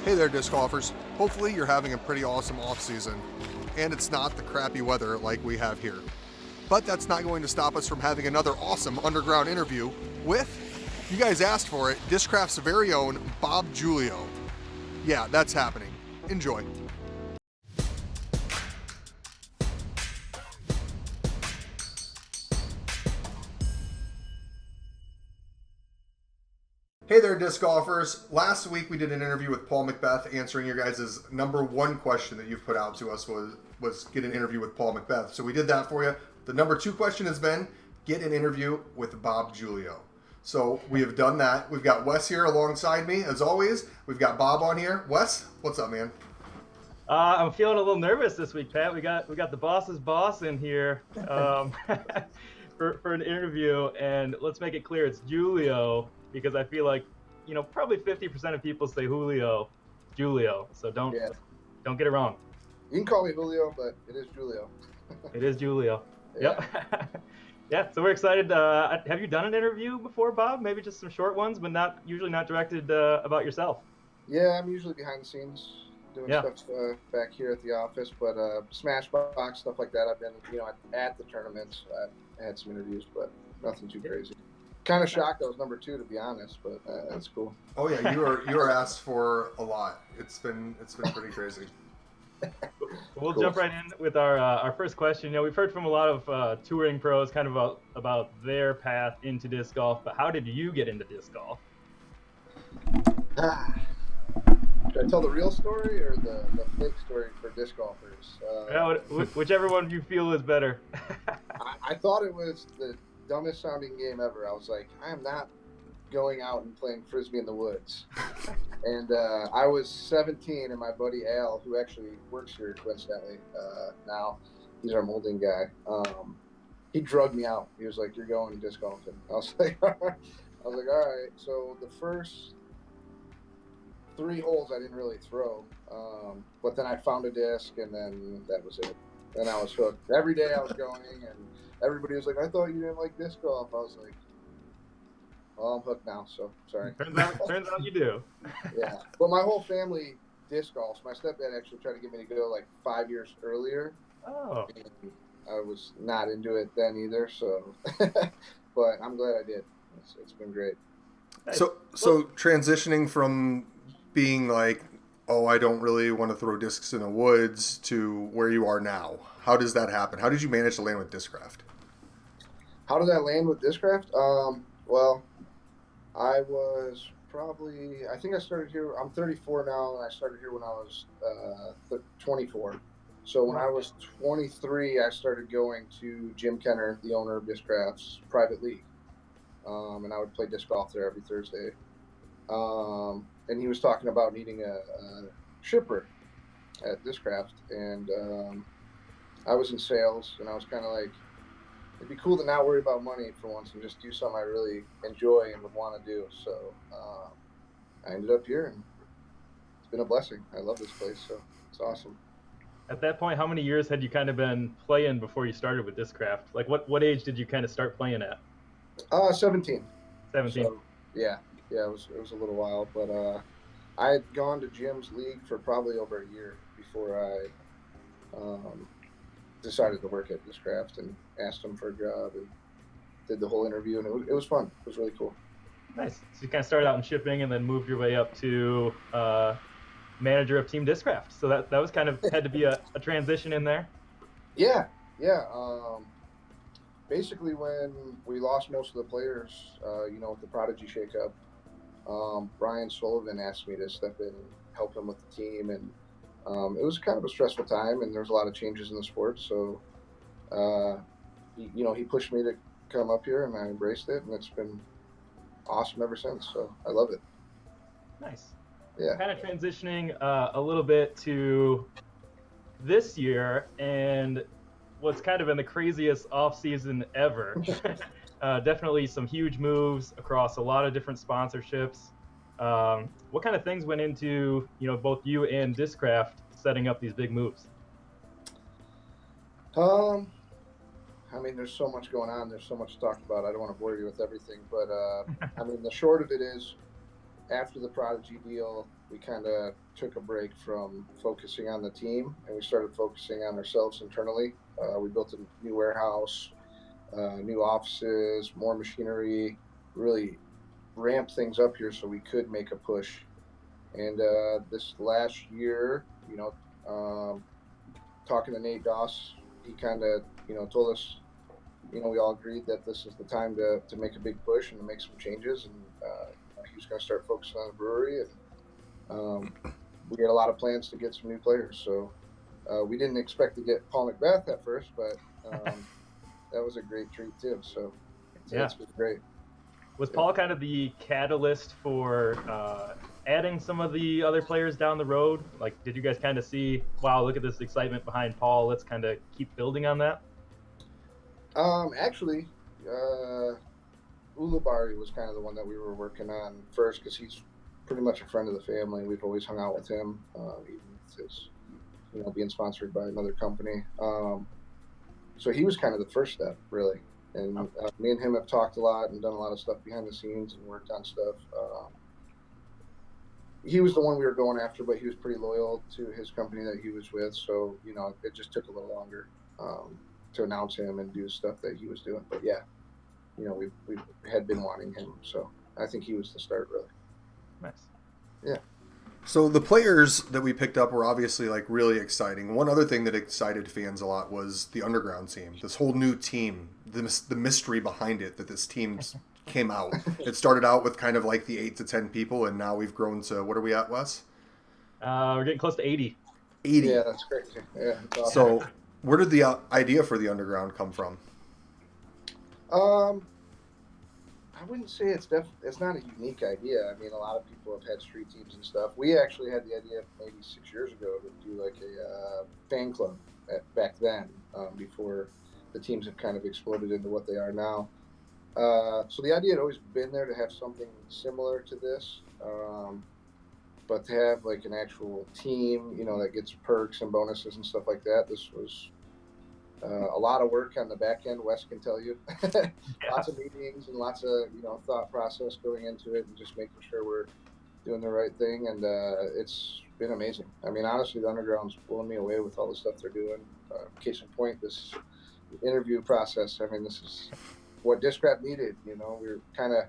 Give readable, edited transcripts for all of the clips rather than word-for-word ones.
Hey there, disc golfers. Hopefully you're having a pretty awesome off-season, and it's not the crappy weather like we have here. But that's not going to stop us from having another awesome underground interview with, you guys asked for it, Discraft's very own Bob Julio. Yeah, that's happening. Enjoy. Hey there, disc golfers. Last week we did an interview with Paul McBeth answering your guys' number one question that you've put out to us was get an interview with Paul McBeth. So we did that for you. The number two question has been get an interview with Bob Julio. So we have done that. We've got Wes here alongside me, as always. We've got Bob on here. Wes, what's up, man? I'm feeling a little nervous this week, Pat. We got the boss's boss in here for an interview, and let's make it clear it's Julio, because I feel like, probably 50% of people say Julio, so don't get it wrong. You can call me Julio, but it is Julio. It is Julio. Yeah. Yep. Yeah, so we're excited. Have you done an interview before, Bob? Maybe just some short ones, but usually not directed about yourself. Yeah, I'm usually behind the scenes doing stuff back here at the office, but Smashbox, stuff like that. I've been, at the tournaments. I had some interviews, but nothing too crazy. Kind of shocked I was number two, to be honest, but that's cool. Oh yeah, you were asked for a lot. It's been pretty crazy. We'll jump right in with our first question. We've heard from a lot of touring pros kind of about their path into disc golf, but how did you get into disc golf? Should I tell the real story or the fake story for disc golfers? Whichever one you feel is better. I thought it was the dumbest sounding game ever. I was like, I am not going out and playing Frisbee in the woods. And I was 17, and my buddy Al, who actually works here coincidentally now, he's our molding guy, he drugged me out. He was like, you're going disc golfing. I was like, all right. So the first 3 holes I didn't really throw, but then I found a disc, and then that was it. And I was hooked. Every day I was going, and everybody was like, I thought you didn't like disc golf. I was like, well, I'm hooked now, so sorry. Turns out you do. Yeah, but my whole family disc golfs. My stepdad actually tried to get me to go like 5 years earlier. Oh. And I was not into it then either, so. But I'm glad I did. It's been great. So transitioning from being like, oh, I don't really want to throw discs in the woods to where you are now. How does that happen? How did you manage to land with Discraft? How did I land with Discraft? Well, I was I think I started here, I'm 34 now, and I started here when I was 24. So when I was 23, I started going to Jim Kenner, the owner of Discraft's private league. And I would play disc golf there every Thursday. And he was talking about needing a shipper at Discraft, and I was in sales, and I was kind of like, it'd be cool to not worry about money for once and just do something I really enjoy and would want to do. So I ended up here, and it's been a blessing. I love this place, so it's awesome. At that point, how many years had you kind of been playing before you started with Discraft? Like, what age did you kind of start playing at? 17. 17. So, yeah, it was a little while, but I had gone to Jim's league for probably over a year before I decided to work at Discraft and asked him for a job and did the whole interview, and it was fun. It was really cool. Nice. So you kind of started out in shipping and then moved your way up to manager of Team Discraft. So that was kind of had to be a transition in there. Yeah. Basically, when we lost most of the players, with the Prodigy shakeup, Brian Sullivan asked me to step in and help him with the team, and it was kind of a stressful time, and there was a lot of changes in the sport. So, he pushed me to come up here, and I embraced it, and it's been awesome ever since. So I love it. Nice. Yeah. Kind of transitioning a little bit to this year, and what's kind of been the craziest off-season ever. Definitely some huge moves across a lot of different sponsorships. What kind of things went into, both you and Discraft setting up these big moves? There's so much going on. There's so much to talk about. I don't want to bore you with everything, but the short of it is, after the Prodigy deal, we kind of took a break from focusing on the team, and we started focusing on ourselves internally. We built a new warehouse, new offices, more machinery, really ramped things up here so we could make a push. And this last year, talking to Nate Doss, he kind of, told us, we all agreed that this is the time to make a big push and to make some changes. And he was going to start focusing on the brewery. And we had a lot of plans to get some new players. So we didn't expect to get Paul McBeth at first, but that was a great treat too. So it's been great. Was Paul kind of the catalyst for adding some of the other players down the road? Like, did you guys kind of see, wow, look at this excitement behind Paul, let's kind of keep building on that? Actually, Ulibarri was kind of the one that we were working on first because he's pretty much a friend of the family. We've always hung out with him, even with his, being sponsored by another company. So he was kind of the first step, really. And me and him have talked a lot and done a lot of stuff behind the scenes and worked on stuff. He was the one we were going after, but he was pretty loyal to his company that he was with. So, it just took a little longer to announce him and do stuff that he was doing. But yeah, we had been wanting him. So I think he was the start, really. Nice. Yeah. So the players that we picked up were obviously really exciting. One other thing that excited fans a lot was the underground team. This whole new team, the mystery behind it, that this team came out. It started out with kind of the 8 to 10 people, and now we've grown to, what are we at, Wes? We're getting close to 80. 80. Yeah, that's crazy. Yeah. Awesome. So where did the idea for the underground come from? I wouldn't say it's not a unique idea. I mean, a lot of people have had street teams and stuff. We actually had the idea maybe 6 years ago to do a fan club back then, before the teams have kind of exploded into what they are now. So the idea had always been there to have something similar to this, but to have an actual team, that gets perks and bonuses and stuff like that. This was a lot of work on the back end. Wes can tell you, lots of meetings and lots of thought process going into it, and just making sure we're doing the right thing. And it's been amazing. I mean, honestly, the underground's blowing me away with all the stuff they're doing. Case in point, this interview process. I mean, this is what Discraft needed. We're kind of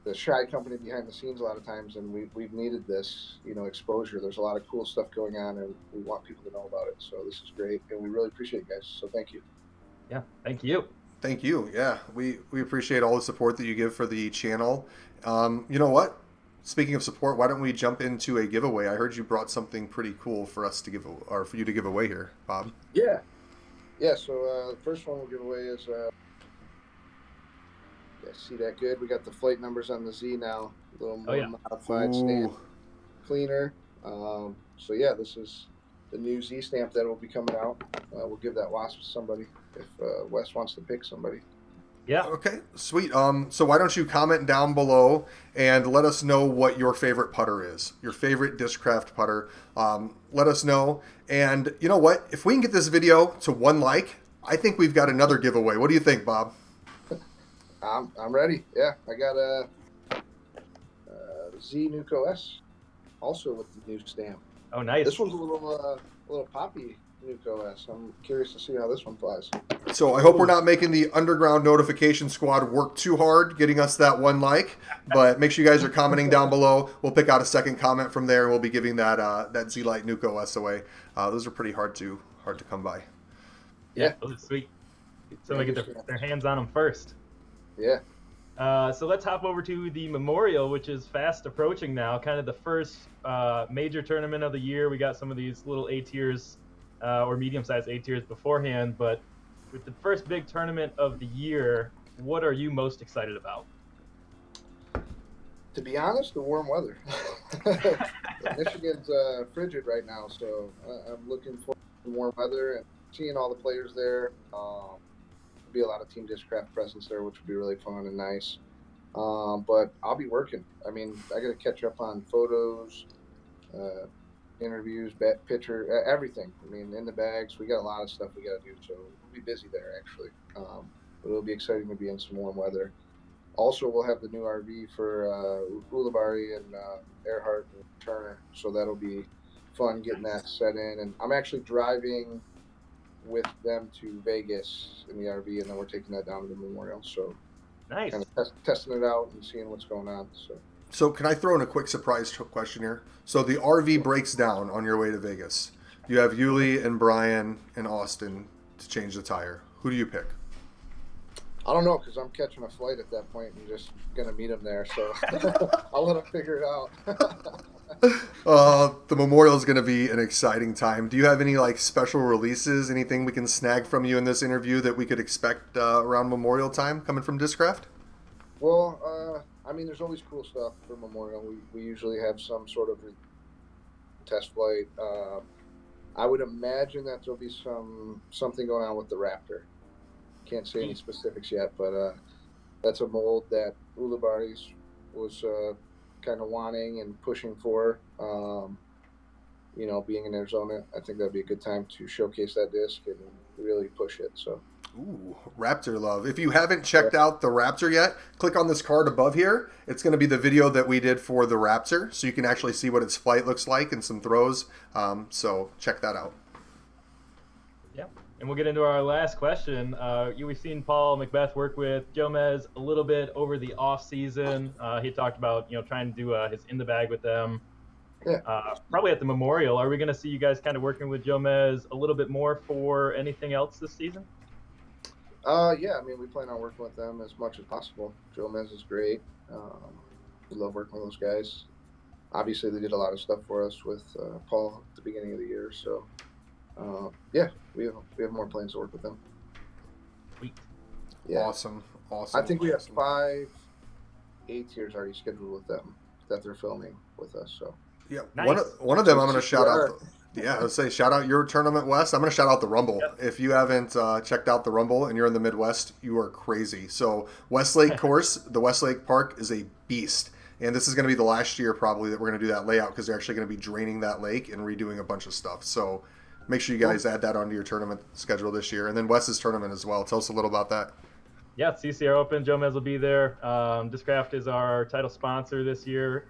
the shy company behind the scenes a lot of times, and we've needed this, exposure. There's a lot of cool stuff going on, and we want people to know about it. So this is great, and we really appreciate it, guys. So thank you. Yeah, thank you. Thank you. Yeah, we appreciate all the support that you give for the channel. You know what? Speaking of support, why don't we jump into a giveaway? I heard you brought something pretty cool for us to give, or for you to give away here, Bob. Yeah. So the first one we'll give away is. See that good? We got the flight numbers on the Z now. A little more modified stamp, cleaner. So yeah, this is the new Z stamp that will be coming out. We'll give that wasp to somebody if Wes wants to pick somebody. Yeah. Okay, sweet. So why don't you comment down below and let us know what your favorite putter is, your favorite Discraft putter. Let us know. And you know what? If we can get this video to 1 like, I think we've got another giveaway. What do you think, Bob? I'm ready. Yeah, I got a Z Nuco S, also with the new stamp. Oh, nice. This one's a little poppy Nuco S. I'm curious to see how this one flies. So I hope we're not making the underground notification squad work too hard getting us that 1 like, but make sure you guys are commenting down below. We'll pick out a second comment from there, and we'll be giving that Z Light Nuco S away. Those are pretty hard to come by. Yeah, those are sweet. Somebody get their hands on them first. Yeah. So let's hop over to the Memorial, which is fast approaching now. Kind of the first major tournament of the year. We got some of these little A tiers or medium-sized A tiers beforehand, but with the first big tournament of the year, what are you most excited about? To be honest, the warm weather. Michigan's frigid right now, so I'm looking for warm weather and seeing all the players there. Be a lot of Team Discraft presence there, which would be really fun and nice. But I'll be working. I mean, I got to catch up on photos, interviews, picture, everything. I mean, in the bags, we got a lot of stuff we got to do, so we'll be busy there actually. But it'll be exciting to be in some warm weather. also we'll have the new RV for Ulibarri and Earhart and Turner, so that'll be fun getting that set in. And I'm actually driving with them to Vegas in the RV, and then we're taking that down to the Memorial. So Nice. kind of testing it out and seeing what's going on. So can I throw in a quick surprise question here? So the RV breaks down on your way to Vegas. You have Yuli and Brian and Austin to change the tire. Who do you pick? I don't know, because I'm catching a flight at that point and just going to meet them there. So I'll let them figure it out. The Memorial is going to be an exciting time. Do you have any like special releases, anything we can snag from you in this interview that we could expect around Memorial time coming from Discraft? Well, I mean, there's always cool stuff for Memorial. We usually have some sort of test flight. I would imagine that there'll be something going on with the Raptor. Can't say any specifics yet, but that's a mold that Ulibarri's was kind of wanting and pushing for. You know, being in Arizona, I think that'd be a good time to showcase that disc and really push it. So. Ooh, Raptor love. If you haven't checked out the Raptor yet, click on this card above here. It's going to be the video that we did for the Raptor, so you can actually see what its flight looks like and some throws. So check that out. Yeah, and we'll get into our last question. We've seen Paul McBeth work with Jomez a little bit over the off season. He talked about trying to do his in the bag with them. Yeah. Probably at the Memorial. Are we going to see you guys kind of working with Jomez a little bit more for anything else this season? Yeah, I mean, we plan on working with them as much as possible. Jomez is great. We love working with those guys. Obviously, they did a lot of stuff for us with Paul at the beginning of the year. So, yeah, we have more plans to work with them. Sweet. Yeah. Awesome. I think we have 5 8-tiers already scheduled with them that they're filming with us. So, yeah, Nice. one of them I'm going to shout out. Yeah, let's say shout out your tournament, Wes. I'm going to shout out the Rumble. Yep. If you haven't checked out the Rumble and you're in the Midwest, you are crazy. So Westlake course, the Westlake Park is a beast. And this is going to be the last year probably that we're going to do that layout because they're actually going to be draining that lake and redoing a bunch of stuff. So make sure you guys add that onto your tournament schedule this year. And then Wes's tournament as well. Tell us a little about that. Yeah, CCR Open. Jomez will be there. Discraft is our title sponsor this year.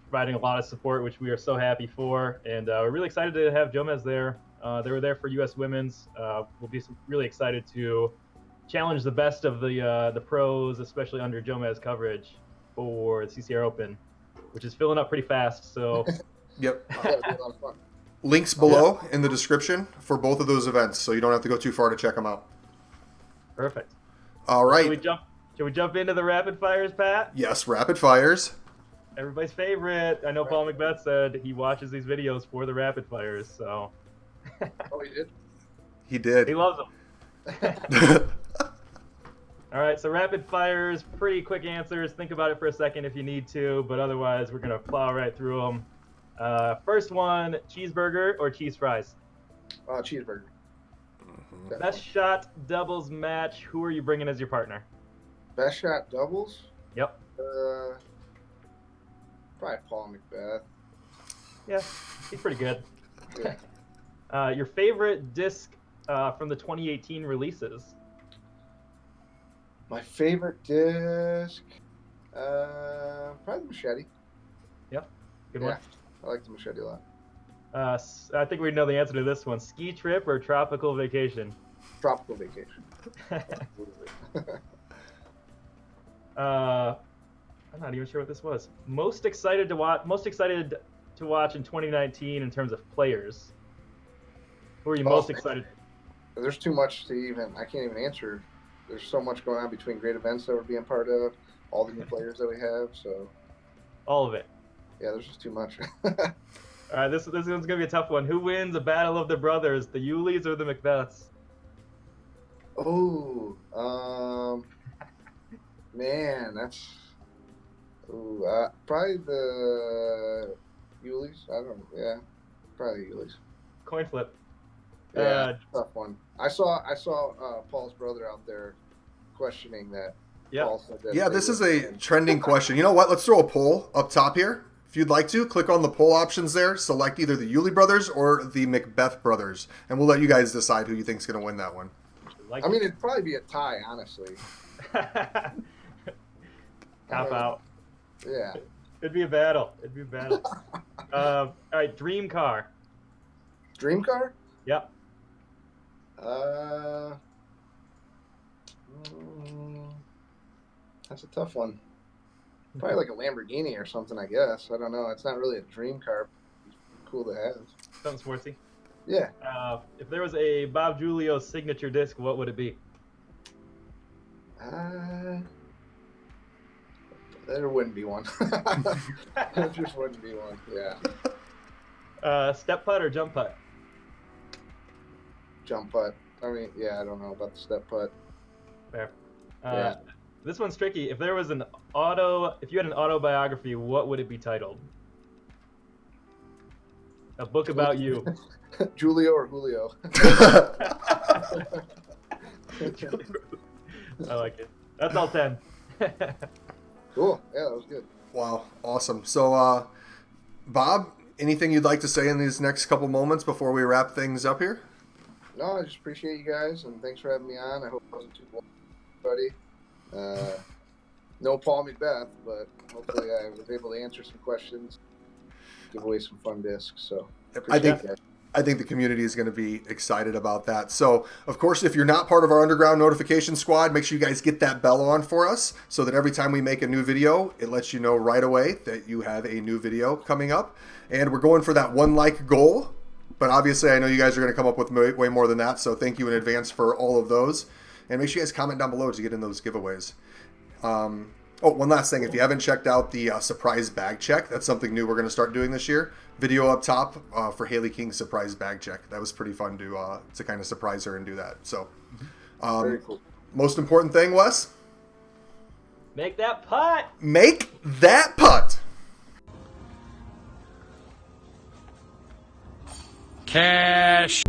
Providing a lot of support, which we are so happy for, and we're really excited to have Jomez there. They were there for U.S. Women's. We'll be really excited to challenge the best of the pros, especially under Jomez coverage for the CCR Open, which is filling up pretty fast. So, Yep. that'll be a lot of fun. Links below in the description for both of those events, so you don't have to go too far to check them out. perfect. All right. Should we jump into the rapid fires, Pat? Yes, rapid fires. Everybody's favorite. I know Paul McBeth said he watches these videos for the rapid fires, so Oh, you did? He did. he loves them. All right, so rapid fires, pretty quick answers. Think about it for a second if you need to, but otherwise we're going to plow right through them. First one, cheeseburger or cheese fries? Cheeseburger. Best shot doubles match, who are you bringing as your partner? Best shot doubles? Yep. Probably Paul McBeth. Yeah, he's pretty good. Yeah. Your favorite disc from the 2018 releases? My favorite disc? Probably the Machete. Yep, good Yeah, one. I like the Machete a lot. I think we know the answer to this one. Ski trip or tropical vacation? Tropical vacation. I'm not even sure what this was. Most excited to watch in 2019 in terms of players. Who are you most excited? There's too much to even. I can't even answer. There's so much going on between great events that we're being part of, all the new players that we have. So All of it. yeah, there's just too much. All right, this one's gonna be a tough one. Who wins a battle of the brothers, the Yulis or the McBeths? Oh, man, that's probably the Yulis. I don't know. Yeah, probably the Yulis. Coin flip. Yeah, tough one. I saw Paul's brother out there questioning that. Yeah. Paul said that Yeah, they this is would a win. trending question. You know what? Let's throw a poll up top here. If you'd like to, click on the poll options there. Select either the Yuli brothers or the McBeth brothers, and we'll let you guys decide who you think's going to win that one. Like I mean, it'd probably be a tie, honestly. Cop out. Yeah. It'd be a battle. All right, dream car. Dream car? Yep. That's a tough one. Probably like a Lamborghini or something, I guess. I don't know. It's not really a dream car. It's cool to have. Something sportsy. Yeah. If there was a Bob Julio signature disc, what would it be? There wouldn't be one. There just wouldn't be one. Yeah. Step putt or jump putt? Jump putt. I mean, yeah, I don't know about the step putt. Fair. Yeah. This one's tricky. If there was if you had an autobiography, what would it be titled? A book about you. Julio or Julio? I like it. That's all 10. Cool. Yeah, that was good. Wow, awesome. So, Bob, anything you'd like to say in these next couple moments before we wrap things up here? No, I just appreciate you guys, and thanks for having me on. I hope it wasn't too long, buddy. No Paul McBeth, but hopefully I was able to answer some questions, give away some fun discs. So I think the community is going to be excited about that. So, of course, if you're not part of our underground notification squad, make sure you guys get that bell on for us so that every time we make a new video, it lets you know right away that you have a new video coming up. And we're going for that 1 like goal. But obviously, I know you guys are going to come up with way more than that. So thank you in advance for all of those. And make sure you guys comment down below to get in those giveaways. One last thing. If you haven't checked out the surprise bag check, that's something new we're going to start doing this year. Video up top for Haley King's surprise bag check. That was pretty fun to kind of surprise her and do that. So, very cool. Most important thing, Wes? Make that putt! Make that putt! Cash.